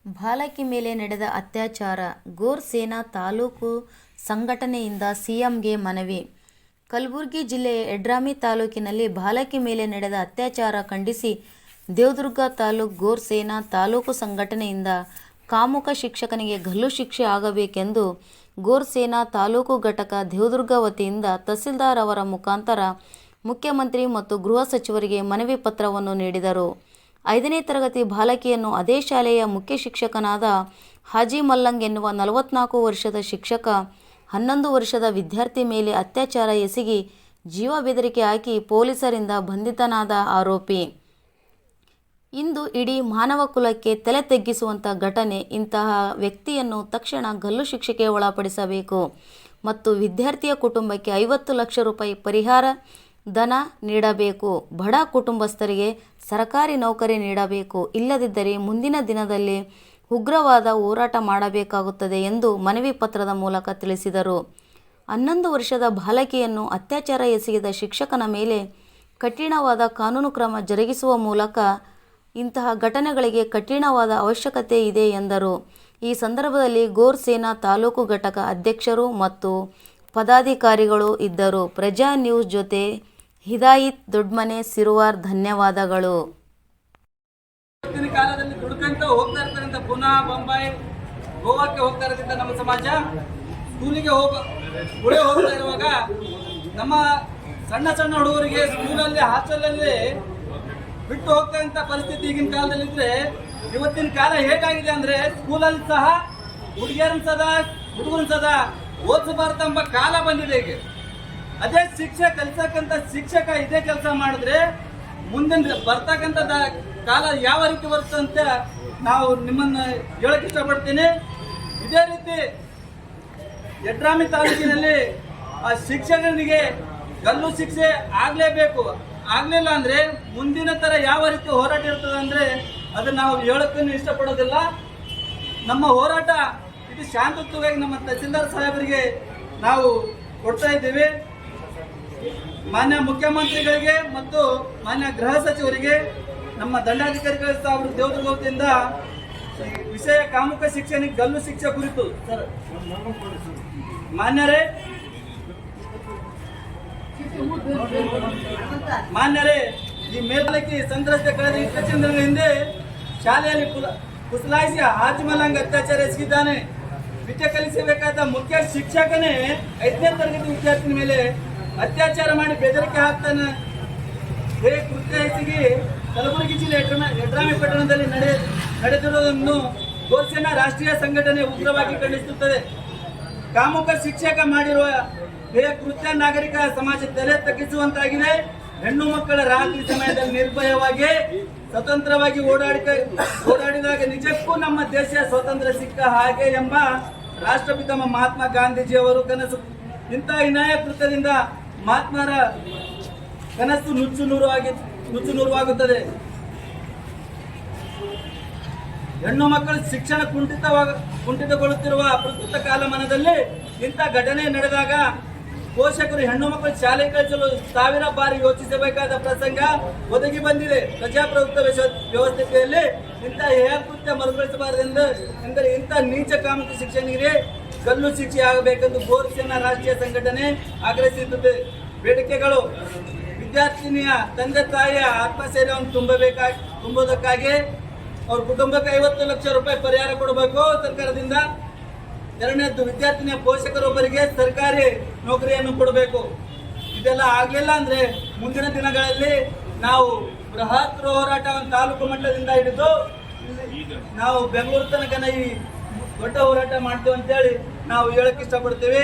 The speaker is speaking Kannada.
ಬಾಲಕಿ ಮೇಲೆ ನಡೆದ ಅತ್ಯಾಚಾರ, ಗೋರ್ ಸೇನಾ ತಾಲೂಕು ಸಂಘಟನೆಯಿಂದ ಸಿಎಂಗೆ ಮನವಿ. ಕಲಬುರಗಿ ಜಿಲ್ಲೆಯ ಯಡ್ರಾಮಿ ತಾಲೂಕಿನಲ್ಲಿ ಬಾಲಕಿ ಮೇಲೆ ನಡೆದ ಅತ್ಯಾಚಾರ ಖಂಡಿಸಿ ದೇವದುರ್ಗ ತಾಲೂಕು ಗೋರ್ ಸೇನಾ ತಾಲೂಕು ಸಂಘಟನೆಯಿಂದ ಕಾಮುಕ ಶಿಕ್ಷಕನಿಗೆ ಗಲ್ಲು ಶಿಕ್ಷೆ ಆಗಬೇಕೆಂದು ಗೋರ್ ಸೇನಾ ತಾಲೂಕು ಘಟಕ ದೇವದುರ್ಗ ವತಿಯಿಂದ ತಹಸೀಲ್ದಾರ್ ಅವರ ಮುಖಾಂತರ ಮುಖ್ಯಮಂತ್ರಿ ಮತ್ತು ಗೃಹ ಸಚಿವರಿಗೆ ಮನವಿ ಪತ್ರವನ್ನು ನೀಡಿದರು. 5ನೇ ತರಗತಿ ಬಾಲಕಿಯನ್ನು ಅದೇ ಶಾಲೆಯ ಮುಖ್ಯ ಶಿಕ್ಷಕನಾದ ಹಾಜಿ ಮಲ್ಲಂಗ್ ಎನ್ನುವ 44 ವರ್ಷದ ಶಿಕ್ಷಕ 11 ವರ್ಷದ ವಿದ್ಯಾರ್ಥಿ ಮೇಲೆ ಅತ್ಯಾಚಾರ ಎಸಗಿ ಜೀವ ಬೆದರಿಕೆ ಹಾಕಿ ಪೊಲೀಸರಿಂದ ಬಂಧಿತನಾದ ಆರೋಪಿ. ಇಂದು ಇಡೀ ಮಾನವ ಕುಲಕ್ಕೆ ತಲೆ ತಗ್ಗಿಸುವಂಥ ಘಟನೆ. ಇಂತಹ ವ್ಯಕ್ತಿಯನ್ನು ತಕ್ಷಣ ಗಲ್ಲು ಶಿಕ್ಷೆಗೆ ಒಳಪಡಿಸಬೇಕು ಮತ್ತು ವಿದ್ಯಾರ್ಥಿಯ ಕುಟುಂಬಕ್ಕೆ 50 ಲಕ್ಷ ರೂಪಾಯಿ ಪರಿಹಾರ ಧನ ನೀಡಬೇಕು. ಬಡ ಕುಟುಂಬಸ್ಥರಿಗೆ ಸರ್ಕಾರಿ ನೌಕರಿ ನೀಡಬೇಕು. ಇಲ್ಲದಿದ್ದರೆ ಮುಂದಿನ ದಿನದಲ್ಲಿ ಉಗ್ರವಾದ ಹೋರಾಟ ಮಾಡಬೇಕಾಗುತ್ತದೆ ಎಂದು ಮನವಿ ಪತ್ರದ ಮೂಲಕ ತಿಳಿಸಿದರು. 11 ವರ್ಷದ ಬಾಲಕಿಯನ್ನು ಅತ್ಯಾಚಾರ ಎಸಗಿದ ಶಿಕ್ಷಕನ ಮೇಲೆ ಕಠಿಣವಾದ ಕಾನೂನು ಕ್ರಮ ಜರುಗಿಸುವ ಮೂಲಕ ಇಂತಹ ಘಟನೆಗಳಿಗೆ ಕಠಿಣವಾದ ಅವಶ್ಯಕತೆ ಇದೆ ಎಂದರು. ಈ ಸಂದರ್ಭದಲ್ಲಿ ಗೋರ್ ಸೇನಾ ತಾಲೂಕು ಘಟಕ ಅಧ್ಯಕ್ಷರು ಮತ್ತು ಪದಾಧಿಕಾರಿಗಳು ಇದ್ದರು. ಪ್ರಜಾ ನ್ಯೂಸ್ ಜೊತೆ ಹಿದಾಯಿತ್ ದೊಡ್ಮನೆ ಸಿರುವಾರ್. ಧನ್ಯವಾದಗಳು. ಇವತ್ತಿನ ಕಾಲದಲ್ಲಿ ದುಡ್ಕಂತ ಹೋಗ್ತಾ ಇರ್ತಾರಂತ ಪುನಾ ಬೊಂಬಾಯಿ ಗೋವಾಕ್ಕೆ ಹೋಗ್ತಾ ಇರೋದ್ರಿಂದ ನಮ್ಮ ಸಮಾಜ ಸ್ಕೂಲಿಗೆ ಹೋಗ್ತಾ ಇರುವಾಗ ನಮ್ಮ ಸಣ್ಣ ಸಣ್ಣ ಹುಡುಗರಿಗೆ ಸ್ಕೂಲಲ್ಲಿ ಹಾಸ್ಟೆಲಲ್ಲಿ ಬಿಟ್ಟು ಹೋಗ್ತಾ ಇದ್ದ ಪರಿಸ್ಥಿತಿ ಈಗಿನ ಕಾಲದಲ್ಲಿ ಇದ್ರೆ, ಇವತ್ತಿನ ಕಾಲ ಹೇಗಾಗಿದೆ ಅಂದ್ರೆ ಸ್ಕೂಲಲ್ಲಿ ಸಹ ಹುಡುಗಿಯರನ್ನ ಸದಾ ಹುಡುಗರನ್ನ ಸದಾ ಓದಿಸಬಾರ್ದೆಂಬ ಕಾಲ ಬಂದಿದೆ. ಈಗ ಅದೇ ಶಿಕ್ಷೆ ಕಲಿಸಕ್ಕಂತ ಶಿಕ್ಷಕ ಇದೇ ಕೆಲಸ ಮಾಡಿದ್ರೆ ಮುಂದಿನ ಬರ್ತಕ್ಕಂಥ ಕಾಲ ಯಾವ ರೀತಿ ಬರುತ್ತೆ ಅಂತ ನಾವು ನಿಮ್ಮನ್ನ ಹೇಳಕ್ ಇಷ್ಟಪಡ್ತೀನಿ. ಇದೇ ರೀತಿ ಯಡ್ರಾಮಿ ತಾಲೂಕಿನಲ್ಲಿ ಆ ಶಿಕ್ಷಕನಿಗೆ ಗಲ್ಲು ಶಿಕ್ಷೆ ಆಗ್ಲೇಬೇಕು. ಆಗ್ಲಿಲ್ಲ ಅಂದ್ರೆ ಮುಂದಿನ ತರ ಯಾವ ರೀತಿ ಹೋರಾಟ ಇರ್ತದೆ ಅಂದ್ರೆ ಅದನ್ನ ನಾವು ಹೇಳಕ್ಕೂ ಇಷ್ಟಪಡೋದಿಲ್ಲ. ನಮ್ಮ ಹೋರಾಟ ಇದು ಶಾಂತಯುತವಾಗಿ ನಮ್ಮ ತಹಸೀಲ್ದಾರ್ ಸಾಹೇಬರಿಗೆ ನಾವು ಕೊಡ್ತಾ ಇದ್ದೀವಿ. ಮಾನ್ಯ ಮುಖ್ಯಮಂತ್ರಿಗಳಿಗೆ ಮತ್ತು ಮಾನ್ಯ ಗೃಹ ಸಚಿವರಿಗೆ, ನಮ್ಮ ದಂಡಾಧಿಕಾರಿಗಳ ಸಾಹೇಬರು ದೇವದುರ್ಗ ವತಿಯಿಂದ ವಿಷಯ ಕಾಮುಕ ಶಿಕ್ಷಣಿಗೆ ಗಲ್ಲು ಶಿಕ್ಷೆ ಕುರಿತು ಮಾನ್ಯರೇ ಈ ಮೇಲ್ಬಾಲಕಿ ಸಂತ್ರಸ್ತೆ ಕಳೆದ 20 ದಿನಗಳ ಹಿಂದೆ ಶಾಲೆಯಲ್ಲಿ ಕುಸಲಾಯಿಸಿ ಹಾಜಿ ಮಲ್ಲಂಗ್ ಅತ್ಯಾಚಾರ ಎಸಗಿದ್ದಾನೆ. ವಿದ್ಯೆ ಕಲಿಸಬೇಕಾದ ಮುಖ್ಯ ಶಿಕ್ಷಕನೇ 5ನೇ ತರಗತಿ ವಿದ್ಯಾರ್ಥಿನ ಮೇಲೆ ಅತ್ಯಾಚಾರ ಮಾಡಿ ಬೆದರಿಕೆ ಹಾಕ್ತಾನೆ. ಕೃತ್ಯ ಎಸಗಿ ಕಲಬುರಗಿ ಜಿಲ್ಲೆ ಯಡ್ರಾಮಿ ಪಟ್ಟಣದಲ್ಲಿ ನಡೆದಿರುವುದನ್ನು ಗೋರ್ ಸೇನಾ ರಾಷ್ಟ್ರೀಯ ಸಂಘಟನೆ ಉಗ್ರವಾಗಿ ಖಂಡಿಸುತ್ತದೆ. ಕಾಮುಕ ಶಿಕ್ಷಕ ಮಾಡಿರುವ ಕೃತ್ಯ ನಾಗರಿಕ ಸಮಾಜ ತಲೆ ತಗ್ಗಿಸುವಂತಾಗಿದೆ. ಹೆಣ್ಣು ಮಕ್ಕಳ ರಾತ್ರಿ ಸಮಯದಲ್ಲಿ ನಿರ್ಭಯವಾಗಿ ಸ್ವತಂತ್ರವಾಗಿ ಓಡಾಡಿದಾಗ ನಿಜಕ್ಕೂ ನಮ್ಮ ದೇಶ ಸ್ವತಂತ್ರ ಸಿಕ್ಕ ಹಾಗೆ ಎಂಬ ರಾಷ್ಟ್ರಪಿತ ಮಹಾತ್ಮ ಗಾಂಧೀಜಿಯವರು ಕನಸು. ಇಂತಹ ಹೀನಾಯ ಕೃತ್ಯದಿಂದ ಮಹಾತ್ಮರ ಕನಸು ನುಚ್ಚು ನೂರುವಾಗುತ್ತದೆ. ಹೆಣ್ಣು ಮಕ್ಕಳ ಶಿಕ್ಷಣ ಕುಂಠಿತಗೊಳ್ಳುತ್ತಿರುವ ಪ್ರಸ್ತುತ ಕಾಲಮಾನದಲ್ಲಿ ಇಂಥ ಘಟನೆ ನಡೆದಾಗ ಪೋಷಕರು ಹೆಣ್ಣು ಮಕ್ಕಳು ಶಾಲೆ ಕಳಿಸಲು 1000 ಬಾರಿ ಯೋಚಿಸಬೇಕಾದ ಪ್ರಸಂಗ ಒದಗಿ ಬಂದಿದೆ. ಪ್ರಜಾಪ್ರಭುತ್ವ ವ್ಯವಸ್ಥೆಯಲ್ಲಿ ಇಂಥ ಕೃತ್ಯ ಮರುಕಳಿಸಬಾರದೆಂದು ಎಂದರೆ ಇಂಥ ನೀಚ ಕಾಮುಕ ಶಿಕ್ಷಣಿಗೆ ಗಲ್ಲು ಶಿಕ್ಷೆ ಆಗಬೇಕೆಂದು ಗೋರ್ ಸೇನಾ ರಾಷ್ಟ್ರೀಯ ಸಂಘಟನೆ ಆಗ್ರಹಿಸುತ್ತದೆ. ಬೇಡಿಕೆಗಳು: ವಿದ್ಯಾರ್ಥಿನಿಯ ತಂದೆ ತಾಯಿಯ ಆತ್ಮಸ್ಥೈರ್ಯವನ್ನು ತುಂಬುವುದಕ್ಕಾಗಿ ಅವ್ರ ಕುಟುಂಬಕ್ಕೆ 50 ಲಕ್ಷ ರೂಪಾಯಿ ಪರಿಹಾರ ಕೊಡಬೇಕು ಸರ್ಕಾರದಿಂದ. 2ನೇದ್ದು, ವಿದ್ಯಾರ್ಥಿನಿಯ ಪೋಷಕರೊಬ್ಬರಿಗೆ ಸರ್ಕಾರಿ ನೌಕರಿಯನ್ನು ಕೊಡಬೇಕು. ಇದೆಲ್ಲ ಆಗ್ಲಿಲ್ಲ ಅಂದ್ರೆ ಮುಂದಿನ ದಿನಗಳಲ್ಲಿ ನಾವು ಬೃಹತ್ ಹೋರಾಟವನ್ನು ತಾಲೂಕು ಮಟ್ಟದಿಂದ ಹಿಡಿದು ನಾವು ಬೆಂಗಳೂರು ತನಕ ಈ ದೊಡ್ಡ ಹೋರಾಟ ಮಾಡ್ತೇವೆ ಅಂತೇಳಿ ನಾವು ಹೇಳಕ್ ಇಷ್ಟಪಡ್ತೀವಿ.